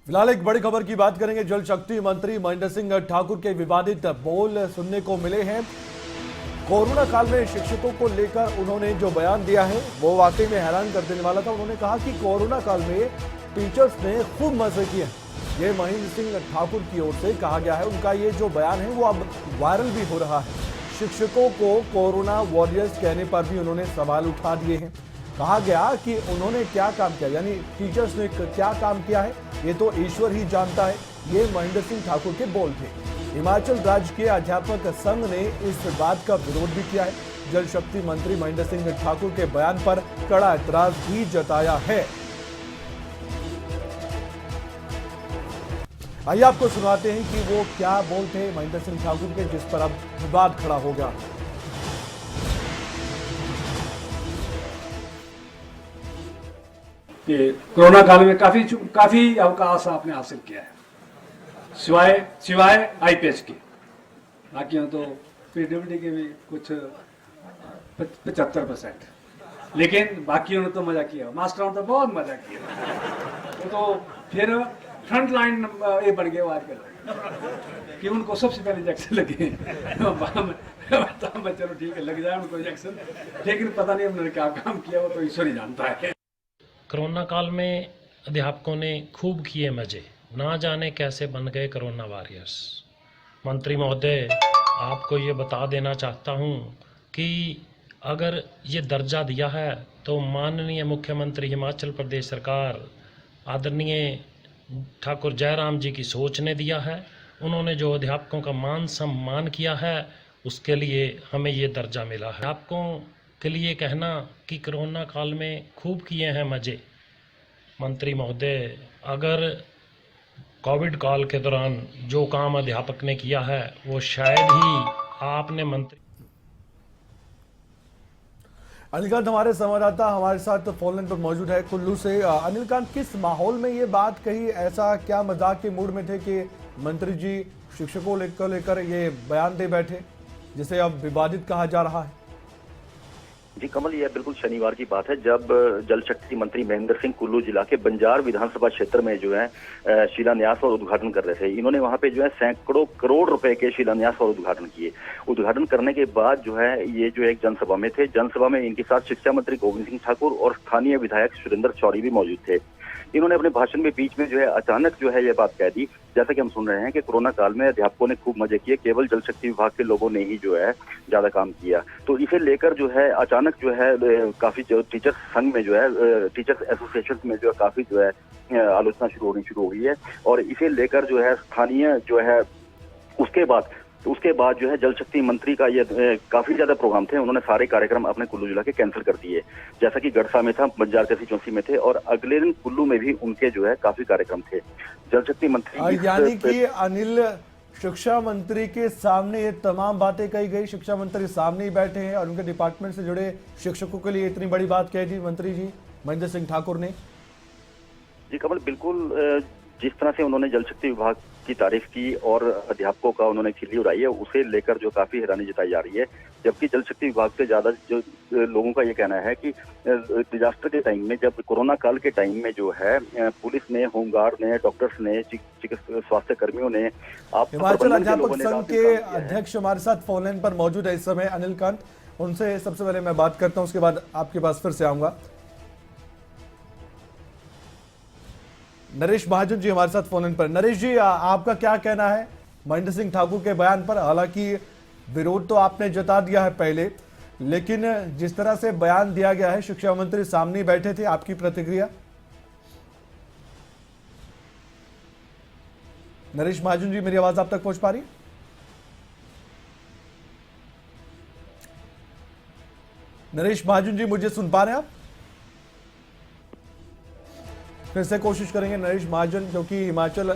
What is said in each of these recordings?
फिलहाल एक बड़ी खबर की बात करेंगे। जल शक्ति मंत्री महेंद्र सिंह ठाकुर के विवादित बोल सुनने को मिले हैं। कोरोना काल में शिक्षकों को लेकर उन्होंने जो बयान दिया है वो वाकई में हैरान कर देने वाला था। उन्होंने कहा कि कोरोना काल में टीचर्स ने खूब मजे किए। ये महेंद्र सिंह ठाकुर की ओर से कहा गया है। उनका ये जो बयान है वो अब वायरल भी हो रहा है। शिक्षकों को कोरोना वॉरियर्स कहने पर भी उन्होंने सवाल उठा दिए हैं। कहा गया कि उन्होंने क्या काम किया, यानी टीचर्स ने क्या काम किया है ये तो ईश्वर ही जानता है। ये महेंद्र सिंह ठाकुर के बोल थे। हिमाचल राज्य के अध्यापक संघ ने इस बात का विरोध भी किया है। जल शक्ति मंत्री महेंद्र सिंह ठाकुर के बयान पर कड़ा एतराज भी जताया है। आइए आपको सुनाते हैं कि वो क्या बोल थे महेंद्र सिंह ठाकुर के, जिस पर अब विवाद खड़ा हो गया। कि कोरोना काल में काफी अवकाश आपने हासिल किया है, सिवाय आईपीएच के। बाकी हम तो पीडब्ल्यूडी के भी कुछ 75%, लेकिन बाकियों ने तो मजा किया। मास्टरों ने तो बहुत मजा किया। तो फिर फ्रंट लाइन ये बढ़ गए आजकल कि उनको सबसे पहले इंजेक्शन लगे। चलो ठीक है, लग जाए उनको इंजेक्शन, लेकिन पता नहीं उन्होंने क्या काम किया, वो तो ईश्वर ही जानता है। कोरोना काल में अध्यापकों ने खूब किए मजे, ना जाने कैसे बन गए कोरोना वॉरियर्स। मंत्री महोदय, आपको ये बता देना चाहता हूँ कि अगर ये दर्जा दिया है तो माननीय मुख्यमंत्री हिमाचल प्रदेश सरकार आदरणीय ठाकुर जयराम जी की सोच ने दिया है। उन्होंने जो अध्यापकों का मान सम्मान किया है उसके लिए हमें ये दर्जा मिला है। अध्यापकों के लिए कहना कि कोरोना काल में खूब किए हैं मजे। मंत्री महोदय, अगर कोविड काल के दौरान जो काम अध्यापक ने किया है वो शायद ही आपने मंत्री। अनिलकांत हमारे संवाददाता हमारे साथ फोन लाइन पर मौजूद है कुल्लू से। अनिलकांत, किस माहौल में ये बात कही, ऐसा क्या मजाक के मूड में थे कि मंत्री जी शिक्षकों को लेकर ये बयान दे बैठे जिसे अब विवादित कहा जा रहा है? जी कमल, यह बिल्कुल शनिवार की बात है जब जल शक्ति मंत्री महेंद्र सिंह कुल्लू जिला के बंजार विधानसभा क्षेत्र में जो है शिलान्यास और उद्घाटन कर रहे थे। इन्होंने वहां पे जो है सैकड़ों करोड़ रुपए के शिलान्यास और उद्घाटन किए। उद्घाटन करने के बाद जो है ये जो एक जनसभा में थे। जनसभा में इनके साथ शिक्षा मंत्री गोविंद सिंह ठाकुर और स्थानीय विधायक सुरेंद्र चौरी भी मौजूद थे। इन्होंने अपने भाषण में बीच में जो है अचानक जो है ये बात कह दी, जैसा कि हम सुन रहे हैं कि कोरोना काल में अध्यापकों ने खूब मजे किए, केवल जल शक्ति विभाग के लोगों ने ही जो है ज्यादा काम किया। तो इसे लेकर जो है अचानक जो है काफी टीचर्स संघ में जो है, टीचर्स एसोसिएशन में जो है काफी जो है आलोचना शुरू हो गई है। और इसे लेकर जो है स्थानीय जो है उसके बाद जो है जल शक्ति मंत्री का ये काफी ज्यादा प्रोग्राम थे। उन्होंने सारे कार्यक्रम अपने कुल्लू जिला के कैंसिल कर दिए, जैसा कि गड़सा में था, बंजार कैसी चौंसी में थे, और अगले दिन कुल्लू में भी उनके जो है काफी कार्यक्रम थे। जल शक्ति मंत्री यानी कि अनिल, शिक्षा मंत्री के सामने ये तमाम बातें कही गई, शिक्षा मंत्री सामने ही बैठे हैं और उनके डिपार्टमेंट से जुड़े शिक्षकों के लिए इतनी बड़ी बात कह दी मंत्री जी महेंद्र सिंह ठाकुर ने। जी कमल, बिल्कुल जिस तरह से उन्होंने जल शक्ति विभाग की तारीफ की और अध्यापकों का उन्होंने खिल्ली उड़ाई है, उसे लेकर जो काफी हैरानी जताई जा रही है। जबकि जल शक्ति विभाग से ज्यादा जो लोगों का ये कहना है कि डिजास्टर के टाइम में, जब कोरोना काल के टाइम में जो है पुलिस ने, होमगार्ड ने, डॉक्टर्स ने, चिकित्सा स्वास्थ्य कर्मियों ने, हिमाचल अध्यापक संघ के अध्यक्ष हमारे साथ फोन लाइन पर मौजूद है इस समय अनिलकांत। उनसे सबसे पहले मैं बात करता हूँ, उसके बाद आपके पास फिर से आऊंगा। नरेश महाजन जी हमारे साथ फोन इन पर। नरेश जी, आपका क्या कहना है महेंद्र सिंह ठाकुर के बयान पर? हालांकि विरोध तो आपने जता दिया है पहले, लेकिन जिस तरह से बयान दिया गया है, शिक्षा मंत्री सामने बैठे थे, आपकी प्रतिक्रिया? नरेश महाजन जी, मेरी आवाज आप तक पहुंच पा रही? नरेश महाजन जी, मुझे सुन पा रहे हैं आप? फिर से कोशिश करेंगे। नरेश महाजन जो कि हिमाचल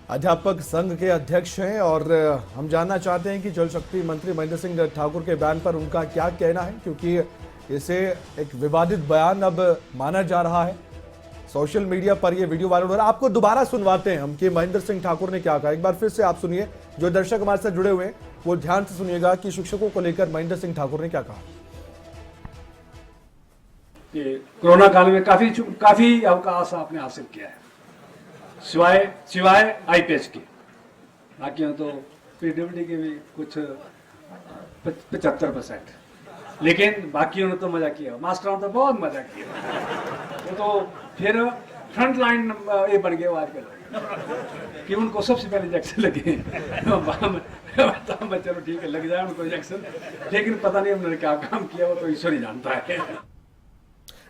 अध्यापक संघ के अध्यक्ष हैं और हम जानना चाहते हैं कि जल शक्ति मंत्री महेंद्र सिंह ठाकुर के बयान पर उनका क्या कहना है, क्योंकि इसे एक विवादित बयान अब माना जा रहा है। सोशल मीडिया पर यह वीडियो वायरल हो रहा है। आपको दोबारा सुनवाते हैं हम कि महेंद्र सिंह ठाकुर ने क्या कहा। एक बार फिर से आप सुनिए, जो दर्शक हमारे साथ जुड़े हुए हैं वो ध्यान से सुनिएगा कि शिक्षकों को लेकर महेंद्र सिंह ठाकुर ने क्या कहा। कि कोरोना काल में काफी अवकाश आपने हासिल किया है, सिवाय सिवाय आईपीएस के, बाकी तो पीडब्ल्यूडी के भी कुछ 75%, लेकिन बाकियों ने तो मजा किया, मास्टरों ने तो बहुत मजा किया। वो तो फिर फ्रंट लाइन ये बन गए आजकल कि उनको सबसे पहले इंजेक्शन लगे। चलो ठीक है, लग जाए उनको इंजेक्शन, लेकिन पता नहीं उन्होंने क्या काम किया, वो तो ईश्वर ही जानता है।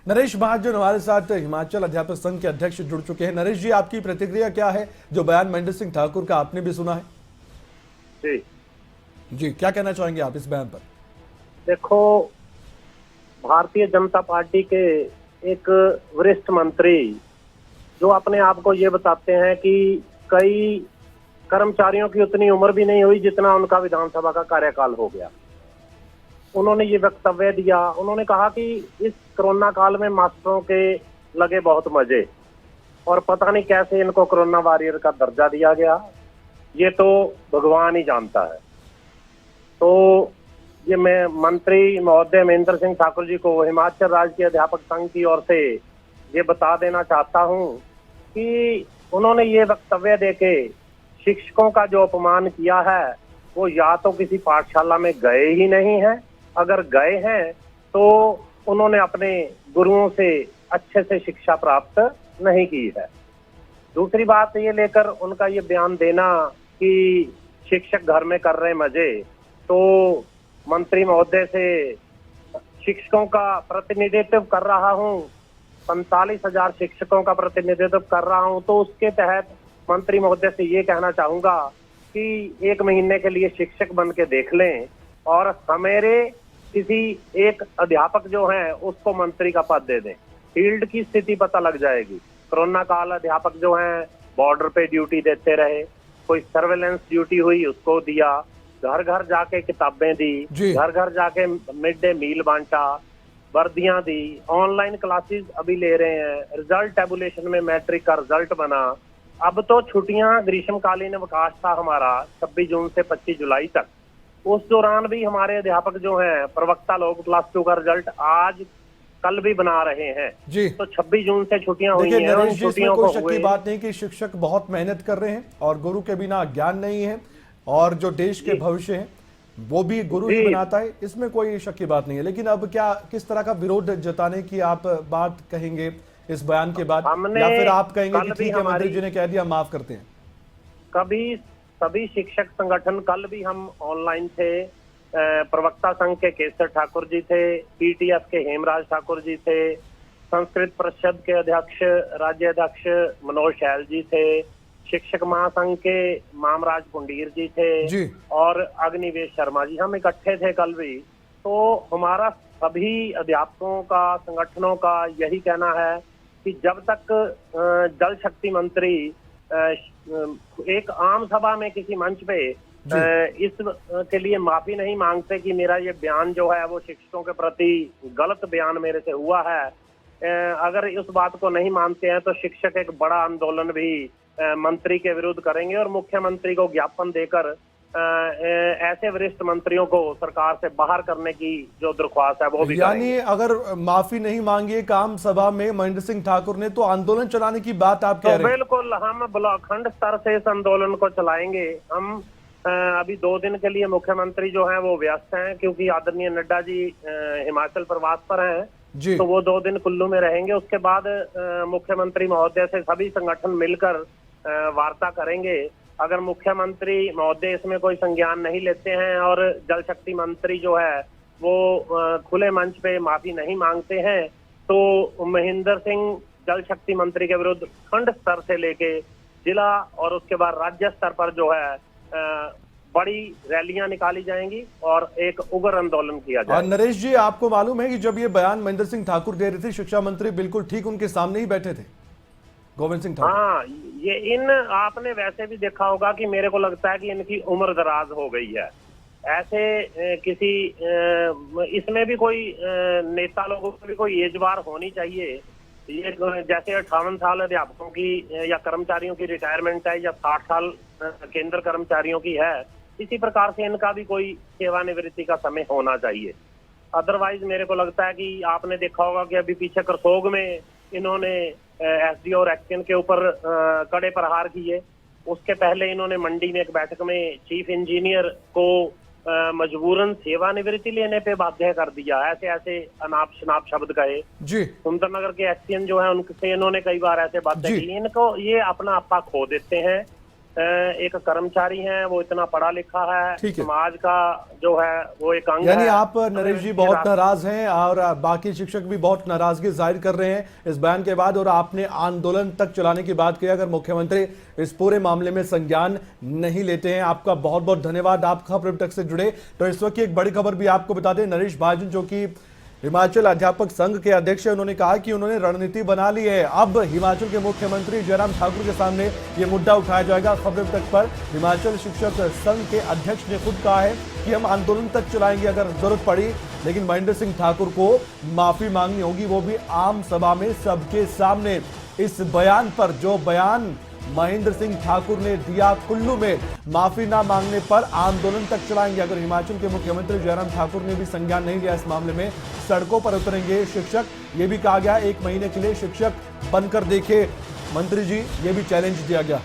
नरेश महाजन हमारे साथ हिमाचल अध्यापक संघ के अध्यक्ष जुड़ चुके हैं। नरेश जी, आपकी प्रतिक्रिया क्या है जो बयान महेंद्र सिंह ठाकुर का आपने भी सुना है? जी, क्या कहना चाहेंगे आप इस बयान पर? देखो, भारतीय जनता पार्टी के एक वरिष्ठ मंत्री जो अपने आप को ये बताते हैं कि कई कर्मचारियों की उतनी उम्र भी नहीं हुई जितना उनका विधानसभा का कार्यकाल हो गया, उन्होंने ये वक्तव्य दिया। उन्होंने कहा कि इस कोरोना काल में मास्टरों के लगे बहुत मजे, और पता नहीं कैसे इनको कोरोना वॉरियर का दर्जा दिया गया, ये तो भगवान ही जानता है। तो ये मैं मंत्री महोदय महेंद्र सिंह ठाकुर जी को हिमाचल राज्य के अध्यापक संघ की ओर से ये बता देना चाहता हूँ कि उन्होंने ये वक्तव्य देके शिक्षकों का जो अपमान किया है, वो या तो किसी पाठशाला में गए ही नहीं हैं, अगर गए हैं तो उन्होंने अपने गुरुओं से अच्छे से शिक्षा प्राप्त नहीं की है। दूसरी बात ये लेकर उनका ये बयान देना कि शिक्षक घर में कर रहे मजे, तो मंत्री महोदय से शिक्षकों का प्रतिनिधित्व कर रहा हूँ, 45,000 शिक्षकों का प्रतिनिधित्व कर रहा हूँ, तो उसके तहत मंत्री महोदय से ये कहना चाहूंगा कि 1 महीने के लिए शिक्षक बन के देख लें और हमारे किसी एक अध्यापक जो है उसको मंत्री का पद दे दें, फील्ड की स्थिति पता लग जाएगी। कोरोना काल अध्यापक जो हैं बॉर्डर पे ड्यूटी देते रहे, कोई सर्वेलेंस ड्यूटी हुई उसको दिया, घर घर जाके किताबें दी, घर घर जाके मिड डे मील बांटा, वर्दियां दी, ऑनलाइन क्लासेस अभी ले रहे हैं, रिजल्ट टेबुलेशन में मैट्रिक का रिजल्ट बना। अब तो छुट्टियां, ग्रीष्मकालीन अवकाश था हमारा 26 जून से 25 जुलाई तक, उस दौरान भी हमारे अध्यापक जो हैं प्रवक्ता लोग क्लास 2 का रिजल्ट आज कल भी बना रहे हैं जी। तो 26 जून से छुट्टियां हुई हैं। नरेश जी, इसमें कोई शक की बात नहीं कि शिक्षक बहुत मेहनत कर रहे हैं और गुरु के बिना ज्ञान नहीं है, और जो देश के भविष्य है वो भी गुरु ही बनाता है, इसमें कोई शक की बात नहीं है। लेकिन अब क्या किस तरह का विरोध जताने की आप बात कहेंगे इस बयान के बाद, या फिर आप कहेंगे कि ठीक है मंत्री जी ने कह दिया माफ करते हैं? कभी सभी शिक्षक संगठन, कल भी हम ऑनलाइन थे, प्रवक्ता संघ के केसर ठाकुर जी थे, पीटीएफ के हेमराज ठाकुर जी थे, संस्कृत परिषद के अध्यक्ष राज्य अध्यक्ष मनोज शैल जी थे, शिक्षक महासंघ के मामराज पुंडीर जी थे और अग्निवेश शर्मा जी, हम इकट्ठे थे कल भी। तो हमारा सभी अध्यापकों का, संगठनों का यही कहना है कि जब तक जल शक्ति मंत्री एक आम सभा में किसी मंच पे इस के लिए माफी नहीं मांगते कि मेरा ये बयान जो है वो शिक्षकों के प्रति गलत बयान मेरे से हुआ है, अगर इस बात को नहीं मानते हैं तो शिक्षक एक बड़ा आंदोलन भी मंत्री के विरुद्ध करेंगे और मुख्यमंत्री को ज्ञापन देकर ऐसे वरिष्ठ मंत्रियों को सरकार से बाहर करने की जो दरख्वास्त है वो भी यानी अगर माफी नहीं मांगी काम सभा में महेंद्र सिंह ठाकुर ने तो आंदोलन चलाने की बात आप कह रहे हैं? बिल्कुल, हम ब्लॉक खंड स्तर से इस आंदोलन को चलाएंगे। हम अभी 2 दिन के लिए मुख्यमंत्री जो है वो व्यस्त हैं क्योंकि आदरणीय नड्डा जी हिमाचल प्रवास पर हैं जी, तो वो 2 दिन कुल्लू में रहेंगे। उसके बाद मुख्यमंत्री महोदय से सभी संगठन मिलकर वार्ता करेंगे। अगर मुख्यमंत्री महोदय इसमें कोई संज्ञान नहीं लेते हैं और जल शक्ति मंत्री जो है वो खुले मंच पे माफी नहीं मांगते हैं तो महेंद्र सिंह जल शक्ति मंत्री के विरुद्ध खंड स्तर से लेके जिला और उसके बाद राज्य स्तर पर जो है बड़ी रैलियां निकाली जाएंगी और एक उग्र आंदोलन किया जाएगा। और नरेश जी, आपको मालूम है कि जब ये बयान महेंद्र सिंह ठाकुर दे रहे थे, शिक्षा मंत्री बिल्कुल ठीक उनके सामने ही बैठे थे, गोविंद सिंह ठाकुर। हाँ, ये आपने वैसे भी देखा होगा कि मेरे को लगता है कि इनकी उम्र दराज हो गई है। ऐसे किसी इसमें भी कोई नेता लोगों की भी कोई एज बार होनी चाहिए। ये जैसे 58 साल अध्यापकों की या कर्मचारियों की रिटायरमेंट है या 60 साल केंद्र कर्मचारियों की है, इसी प्रकार से इनका भी कोई सेवानिवृत्ति का समय होना चाहिए। अदरवाइज मेरे को लगता है कि आपने देखा होगा कि अभी पीछे करसोग में इन्होंने एसडीओ और एक्शन के ऊपर कड़े प्रहार किए। उसके पहले इन्होंने मंडी में एक बैठक में चीफ इंजीनियर को मजबूरन सेवानिवृत्ति लेने पे बाध्य कर दिया। ऐसे ऐसे अनाप शनाप शब्द कहे। जी, सुंदरनगर के एक्शन जो है उनसे इन्होंने कई बार ऐसे बातें की। इनको ये अपना आपा खो देते हैं। एक कर्मचारी हैं, वो इतना पढ़ा लिखा है, ठीक है। समाज का जो है वो एक अंग यानी है। आप नरेश जी बहुत नाराज हैं और बाकी शिक्षक भी बहुत नाराजगी जाहिर कर रहे हैं इस बयान के बाद, और आपने आंदोलन तक चलाने की बात की। अगर मुख्यमंत्री इस पूरे मामले में संज्ञान नहीं लेते हैं। आपका बहुत बहुत धन्यवाद, आप खबर तक से जुड़े। तो इस वक्त की एक बड़ी खबर भी आपको बता दें, नरेश महाजन जो कि हिमाचल अध्यापक संघ के अध्यक्ष है, उन्होंने कहा कि उन्होंने रणनीति बना ली है। अब हिमाचल के मुख्यमंत्री जयराम ठाकुर के सामने ये मुद्दा उठाया जाएगा। खबर तक पर हिमाचल शिक्षक संघ के अध्यक्ष ने खुद कहा है कि हम आंदोलन तक चलाएंगे अगर जरूरत पड़ी, लेकिन महेंद्र सिंह ठाकुर को माफी मांगनी होगी, वो भी आम सभा में सबके सामने। इस बयान पर, जो बयान महेंद्र सिंह ठाकुर ने दिया कुल्लू में, माफी ना मांगने पर आंदोलन तक चलाएंगे। अगर हिमाचल के मुख्यमंत्री जयराम ठाकुर ने भी संज्ञान नहीं लिया इस मामले में, सड़कों पर उतरेंगे शिक्षक। ये भी कहा गया 1 महीने के लिए शिक्षक बनकर देखे मंत्री जी, ये भी चैलेंज दिया गया।